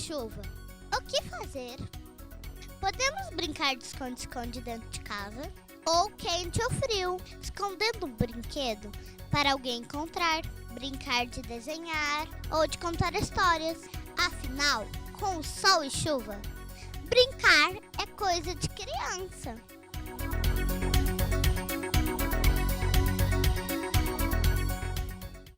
chuva. O que fazer? Podemos brincar de esconde-esconde dentro de casa, ou quente ou frio, escondendo um brinquedo para alguém encontrar, brincar de desenhar ou de contar histórias. Afinal, com sol e chuva, brincar é coisa de criança.